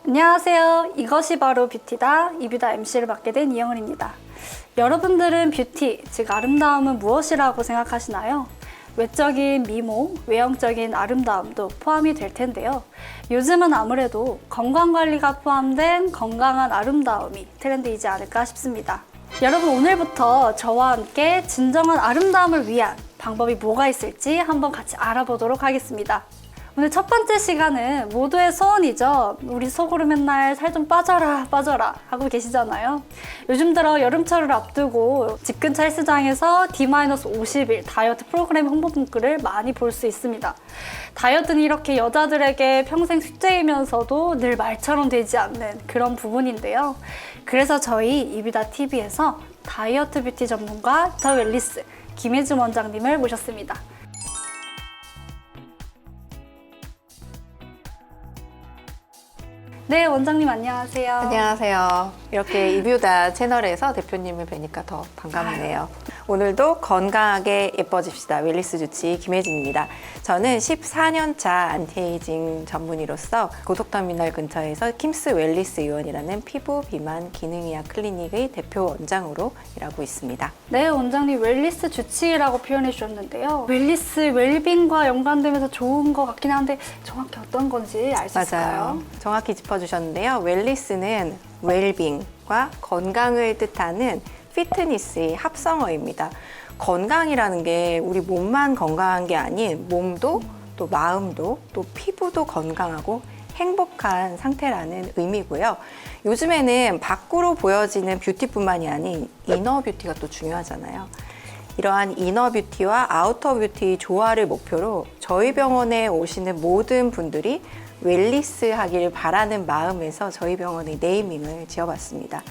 안녕하세요. 이것이 바로 뷰티다. 이뷰다 MC를 맡게 된 이영은입니다. 여러분들은 뷰티, 즉 아름다움은 무엇이라고 생각하시나요? 외적인 미모, 외형적인 아름다움도 포함이 될 텐데요. 요즘은 아무래도 건강관리가 포함된 건강한 아름다움이 트렌드이지 않을까 싶습니다. 여러분, 오늘부터 저와 함께 진정한 아름다움을 위한 방법이 뭐가 있을지 한번 같이 알아보도록 하겠습니다. 오늘 첫 번째 시간은 모두의 소원이죠. 우리 속으로 맨날 살 좀 빠져라 하고 계시잖아요. 요즘 들어 여름철을 앞두고 집 근처 헬스장에서 D-50일 다이어트 프로그램 홍보 문구를 많이 볼 수 있습니다. 다이어트는 이렇게 여자들에게 평생 숙제이면서도 늘 말처럼 되지 않는 그런 부분인데요. 그래서 저희 이뷰다 TV에서 다이어트 뷰티 전문가 더 웰리스 김혜진 원장님을 모셨습니다. 네, 원장님 안녕하세요. 안녕하세요. 이렇게 이뷰다 채널에서 대표님을 뵈니까 더 반갑네요. 오늘도 건강하게 예뻐집시다. 웰리스 주치 김혜진입니다. 저는 14년차 안티에이징 전문의로서 고속터미널 근처에서 킴스 웰리스 의원이라는 피부 비만 기능의학 클리닉의 대표 원장으로 일하고 있습니다. 네, 원장님 웰리스 주치의라고 표현해 주셨는데요. 웰리스, 웰빙과 연관되면서 좋은 것 같긴 한데 정확히 어떤 건지 알 수 있을까요? 맞아요. 정확히 짚어주셨는데요. 웰리스는 웰빙과 건강을 뜻하는 피트니스의 합성어입니다. 건강이라는 게 우리 몸만 건강한 게 아닌 몸도 또 마음도 또 피부도 건강하고 행복한 상태라는 의미고요. 요즘에는 밖으로 보여지는 뷰티뿐만이 아닌 이너 뷰티가 또 중요하잖아요. 이러한 이너 뷰티와 아우터 뷰티 조화를 목표로 저희 병원에 오시는 모든 분들이 웰리스 하기를 바라는 마음에서 저희 병원의 네이밍을 지어봤습니다.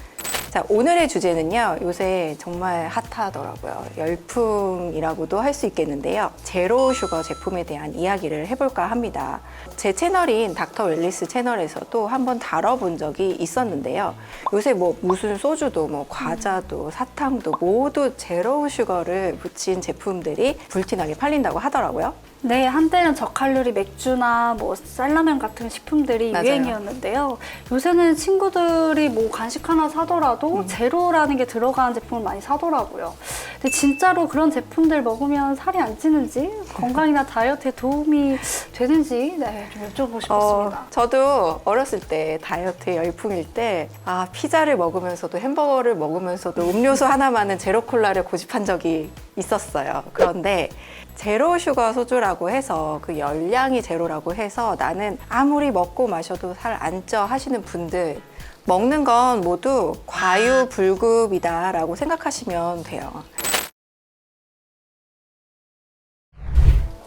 자, 오늘의 주제는요, 요새 정말 핫하더라고요. 열풍이라고도 할 수 있겠는데요. 제로 슈거 제품에 대한 이야기를 해볼까 합니다. 제 채널인 닥터 웰리스 채널에서도 한번 다뤄본 적이 있었는데요. 요새 무슨 소주도 과자도 사탕도 모두 제로 슈거를 붙인 제품들이 불티나게 팔린다고 하더라고요. 네, 한때는 저칼로리 맥주나 쌀라면 같은 식품들이 맞아요. 유행이었는데요. 요새는 친구들이 간식 하나 사더라도 제로라는 게 들어간 제품을 많이 사더라고요. 근데 진짜로 그런 제품들 먹으면 살이 안 찌는지, 건강이나 다이어트에 도움이 되는지 좀 여쭤보고 싶었습니다. 저도 어렸을 때 다이어트 열풍일 때 피자를 먹으면서도 햄버거를 먹으면서도 음료수 하나만은 제로 콜라를 고집한 적이 있었어요. 그런데 제로 슈거 소주라고 해서 그 열량이 제로라고 해서 나는 아무리 먹고 마셔도 살 안 쪄 하시는 분들, 먹는 건 모두 과유불급이다 라고 생각하시면 돼요.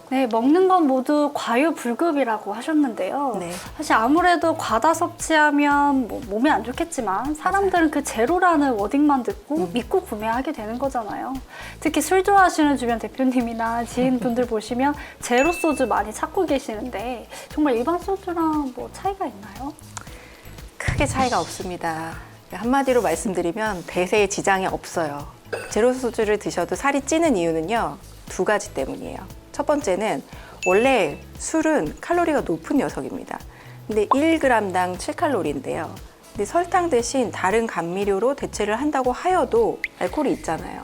네, 먹는 건 모두 과유불급이라고 하셨는데요. 네. 사실 아무래도 과다 섭취하면 몸에 안 좋겠지만 사람들은 그 제로라는 워딩만 듣고 믿고 구매하게 되는 거잖아요. 특히 술 좋아하시는 주변 대표님이나 지인분들 보시면 제로 소주 많이 찾고 계시는데 정말 일반 소주랑 차이가 있나요? 크게 차이가 없습니다. 한마디로 말씀드리면 대세에 지장이 없어요. 제로 소주를 드셔도 살이 찌는 이유는요, 2가지 때문이에요. 첫 번째는 원래 술은 칼로리가 높은 녀석입니다. 근데 1g당 7칼로리인데요. 근데 설탕 대신 다른 감미료로 대체를 한다고 하여도 알코올이 있잖아요.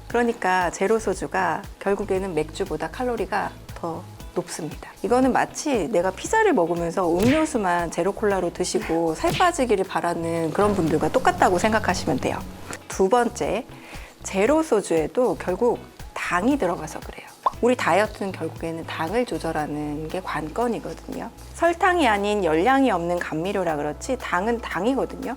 그러니까 제로 소주가 결국에는 맥주보다 칼로리가 더 높습니다. 이거는 마치 내가 피자를 먹으면서 음료수만 제로 콜라로 드시고 살 빠지기를 바라는 그런 분들과 똑같다고 생각하시면 돼요. 2번째, 제로 소주에도 결국 당이 들어가서 그래요. 우리 다이어트는 결국에는 당을 조절하는 게 관건이거든요. 설탕이 아닌 열량이 없는 감미료라 그렇지 당은 당이거든요.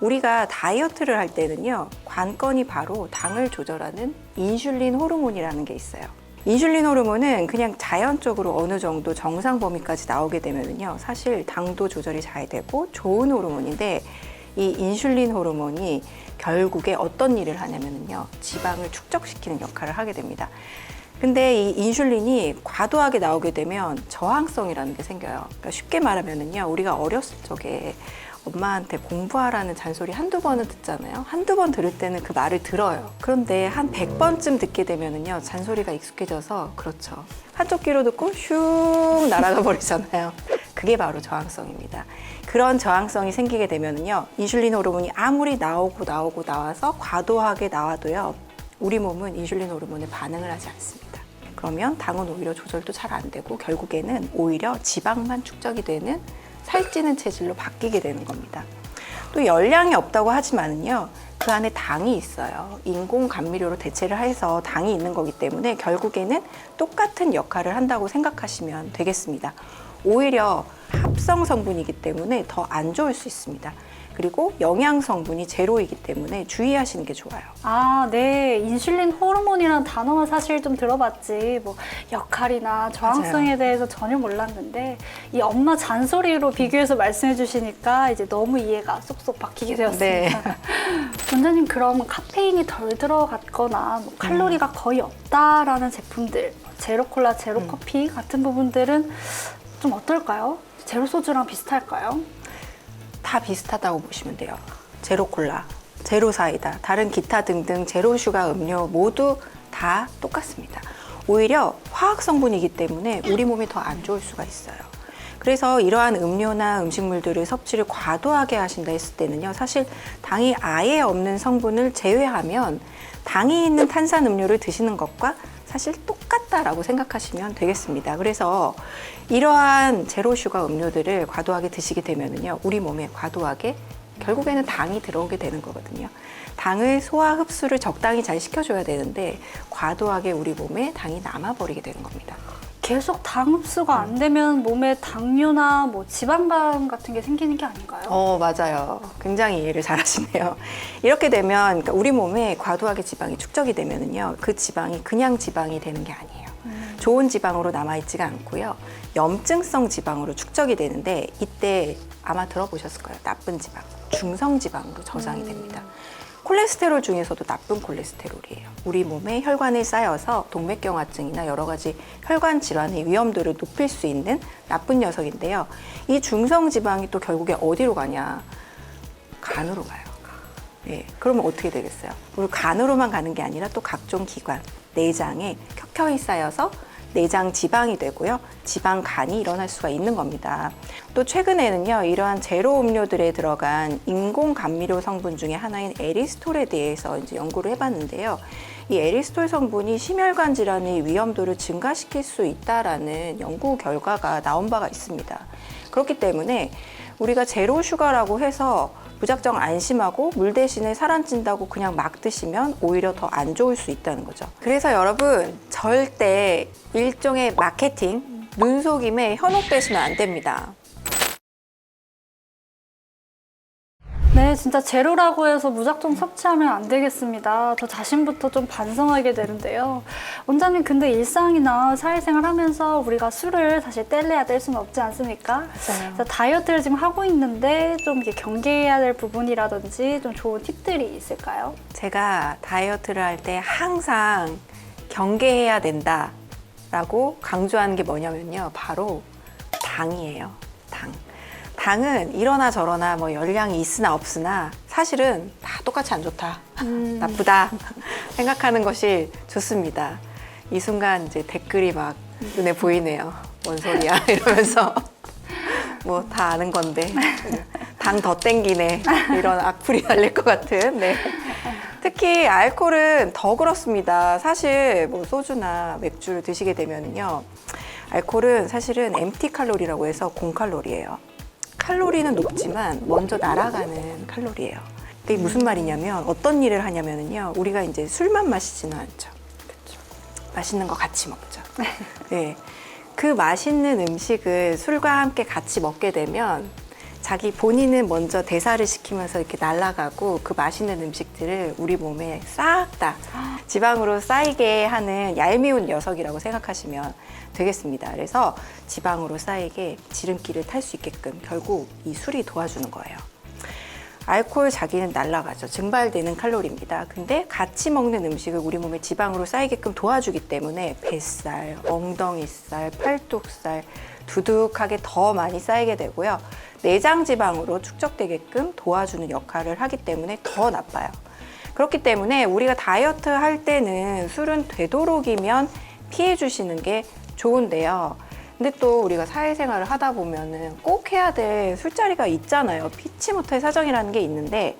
우리가 다이어트를 할 때는요, 관건이 바로 당을 조절하는 인슐린 호르몬이라는 게 있어요. 인슐린 호르몬은 그냥 자연적으로 어느 정도 정상 범위까지 나오게 되면요, 사실 당도 조절이 잘 되고 좋은 호르몬인데, 이 인슐린 호르몬이 결국에 어떤 일을 하냐면요, 지방을 축적시키는 역할을 하게 됩니다. 근데 이 인슐린이 과도하게 나오게 되면 저항성이라는 게 생겨요. 그러니까 쉽게 말하면요, 우리가 어렸을 적에 엄마한테 공부하라는 잔소리 한두 번은 듣잖아요. 한두 번 들을 때는 그 말을 들어요. 그런데 한 100번쯤 듣게 되면은요, 잔소리가 익숙해져서, 그렇죠, 한쪽 귀로 듣고 슝 날아가 버리잖아요. 그게 바로 저항성입니다. 그런 저항성이 생기게 되면은요, 인슐린 호르몬이 아무리 나와서 과도하게 나와도요, 우리 몸은 인슐린 호르몬에 반응을 하지 않습니다. 그러면 당은 오히려 조절도 잘 안 되고 결국에는 오히려 지방만 축적이 되는 살찌는 체질로 바뀌게 되는 겁니다. 또 열량이 없다고 하지만은요, 그 안에 당이 있어요. 인공 감미료로 대체를 해서 당이 있는 거기 때문에 결국에는 똑같은 역할을 한다고 생각하시면 되겠습니다. 오히려 합성 성분이기 때문에 더 안 좋을 수 있습니다. 그리고 영양 성분이 제로이기 때문에 주의하시는 게 좋아요. 아, 네. 인슐린 호르몬이라는 단어만 사실 좀 들어봤지, 뭐, 역할이나 저항성에 맞아요. 대해서 전혀 몰랐는데, 이 엄마 잔소리로 비교해서 말씀해 주시니까 이제 너무 이해가 쏙쏙 바뀌게 되었습니다. 네. 원장님, 그럼 카페인이 덜 들어갔거나, 뭐 칼로리가 거의 없다라는 제품들, 제로 콜라, 제로 커피 같은 부분들은 좀 어떨까요? 제로 소주랑 비슷할까요? 다 비슷하다고 보시면 돼요. 제로 콜라, 제로 사이다, 다른 기타 등등 제로 슈가 음료 모두 다 똑같습니다. 오히려 화학 성분이기 때문에 우리 몸에 더 안 좋을 수가 있어요. 그래서 이러한 음료나 음식물들을 섭취를 과도하게 하신다 했을 때는요, 사실 당이 아예 없는 성분을 제외하면 당이 있는 탄산 음료를 드시는 것과 사실 똑같다라고 생각하시면 되겠습니다. 그래서 이러한 제로 슈가 음료들을 과도하게 드시게 되면은요, 우리 몸에 과도하게 결국에는 당이 들어오게 되는 거거든요. 당을 소화 흡수를 적당히 잘 시켜줘야 되는데 과도하게 우리 몸에 당이 남아버리게 되는 겁니다. 계속 당 흡수가 안 되면 몸에 당뇨나 뭐 지방간 같은 게 생기는 게 아닌가요? 맞아요. 굉장히 이해를 잘 하시네요. 이렇게 되면 그러니까 우리 몸에 과도하게 지방이 축적이 되면은요, 그 지방이 그냥 지방이 되는 게 아니에요. 좋은 지방으로 남아있지가 않고요, 염증성 지방으로 축적이 되는데 이때 아마 들어보셨을 거예요. 나쁜 지방, 중성 지방으로 저장이 됩니다. 콜레스테롤 중에서도 나쁜 콜레스테롤이에요. 우리 몸에 혈관에 쌓여서 동맥경화증이나 여러 가지 혈관 질환의 위험도를 높일 수 있는 나쁜 녀석인데요. 이 중성 지방이 또 결국에 어디로 가냐? 간으로 가요. 네, 그러면 어떻게 되겠어요? 우리 간으로만 가는 게 아니라 또 각종 기관, 내장에 켜켜이 쌓여서 내장 지방이 되고요, 지방간이 일어날 수가 있는 겁니다. 또 최근에는요, 이러한 제로 음료들에 들어간 인공 감미료 성분 중에 하나인 에리스톨에 대해서 이제 연구를 해봤는데요, 이 에리스톨 성분이 심혈관 질환의 위험도를 증가시킬 수 있다라는 연구 결과가 나온 바가 있습니다. 그렇기 때문에 우리가 제로 슈가라고 해서 무작정 안심하고 물 대신에 살 안 찐다고 그냥 막 드시면 오히려 더 안 좋을 수 있다는 거죠. 그래서 여러분, 절대 일종의 마케팅, 눈속임에 현혹되시면 안 됩니다. 네, 진짜 제로라고 해서 무작정 섭취하면 안 되겠습니다. 저 자신부터 좀 반성하게 되는데요. 원장님, 근데 일상이나 사회생활 하면서 우리가 술을 사실 뗄래야 뗄 수는 없지 않습니까? 맞아요. 그래서 다이어트를 지금 하고 있는데 좀 이렇게 경계해야 될 부분이라든지 좀 좋은 팁들이 있을까요? 제가 다이어트를 할 때 항상 경계해야 된다라고 강조하는 게 뭐냐면요, 바로 당이에요. 당은 이러나 저러나 뭐 열량이 있으나 없으나 사실은 다 똑같이 안 좋다, 나쁘다 생각하는 것이 좋습니다. 이 순간 이제 댓글이 막 눈에 보이네요. 뭔 소리야 이러면서 뭐 다 아는 건데 당 더 땡기네, 이런 악플이 달릴 것 같은. 네. 특히 알코올은 더 그렇습니다. 사실 뭐 소주나 맥주를 드시게 되면요, 알코올은 사실은 MT 칼로리라고 해서 0칼로리예요. 칼로리는 높지만 먼저 날아가는 칼로리예요. 이게 무슨 말이냐면, 어떤 일을 하냐면요, 우리가 이제 술만 마시지는 않죠. 그렇죠. 맛있는 거 같이 먹죠. 네. 그 맛있는 음식을 술과 함께 같이 먹게 되면 자기 본인은 먼저 대사를 시키면서 이렇게 날아가고, 그 맛있는 음식들을 우리 몸에 싹 다 지방으로 쌓이게 하는 얄미운 녀석이라고 생각하시면 되겠습니다. 그래서 지방으로 쌓이게 지름길을 탈 수 있게끔 결국 이 술이 도와주는 거예요. 알코올 자기는 날아가죠. 증발되는 칼로리입니다. 근데 같이 먹는 음식을 우리 몸에 지방으로 쌓이게끔 도와주기 때문에 뱃살, 엉덩이살, 팔뚝살 두둑하게 더 많이 쌓이게 되고요. 내장 지방으로 축적되게끔 도와주는 역할을 하기 때문에 더 나빠요. 그렇기 때문에 우리가 다이어트 할 때는 술은 되도록이면 피해 주시는 게 좋은데요. 근데 또 우리가 사회생활을 하다 보면은 꼭 해야 될 술자리가 있잖아요. 피치 못할 사정이라는 게 있는데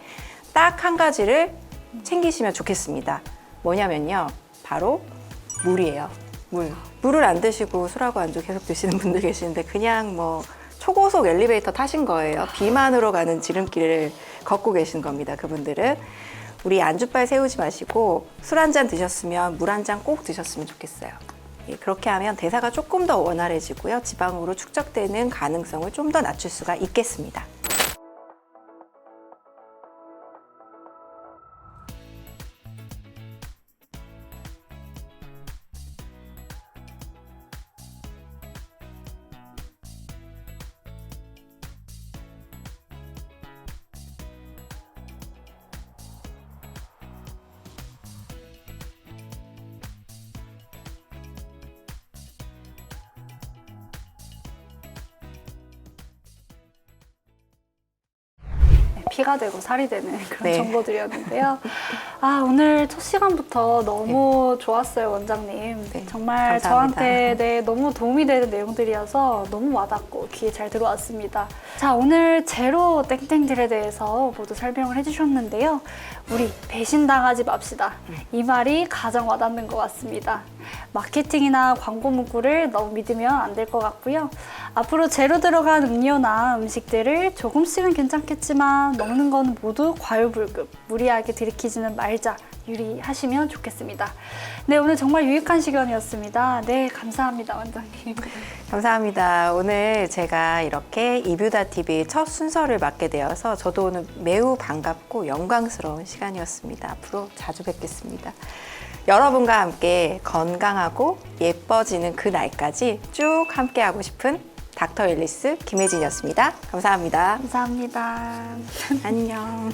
딱 한 가지를 챙기시면 좋겠습니다. 뭐냐면요. 바로 물이에요. 물을 안 드시고 술하고 안주 계속 드시는 분들 계시는데 그냥 뭐 초고속 엘리베이터 타신 거예요. 비만으로 가는 지름길을 걷고 계신 겁니다. 그분들은. 우리 안주빨 세우지 마시고 술 한 잔 드셨으면 물 한 잔 꼭 드셨으면 좋겠어요. 그렇게 하면 대사가 조금 더 원활해지고요. 지방으로 축적되는 가능성을 좀 더 낮출 수가 있겠습니다. 피가 되고 살이 되는 그런 네. 정보들이었는데요. 아, 오늘 첫 시간부터 너무 좋았어요, 원장님. 네, 정말 감사합니다. 저한테 너무 도움이 되는 내용들이어서 너무 와닿고 귀에 잘 들어왔습니다. 자, 오늘 제로 땡땡들에 대해서 모두 설명을 해주셨는데요. 우리 배신당하지 맙시다. 이 말이 가장 와닿는 것 같습니다. 마케팅이나 광고 문구를 너무 믿으면 안 될 것 같고요. 앞으로 제로 들어간 음료나 음식들을 조금씩은 괜찮겠지만 먹는 건 모두 과유불급, 무리하게 들이키지는 말자 유의하시면 좋겠습니다. 네, 오늘 정말 유익한 시간이었습니다. 네, 감사합니다, 원장님. 감사합니다. 오늘 제가 이렇게 이뷰다 TV 첫 순서를 맡게 되어서 저도 오늘 매우 반갑고 영광스러운 시간이었습니다. 앞으로 자주 뵙겠습니다. 여러분과 함께 건강하고 예뻐지는 그 날까지 쭉 함께하고 싶은 닥터 앨리스 김혜진이었습니다. 감사합니다. 감사합니다. 안녕.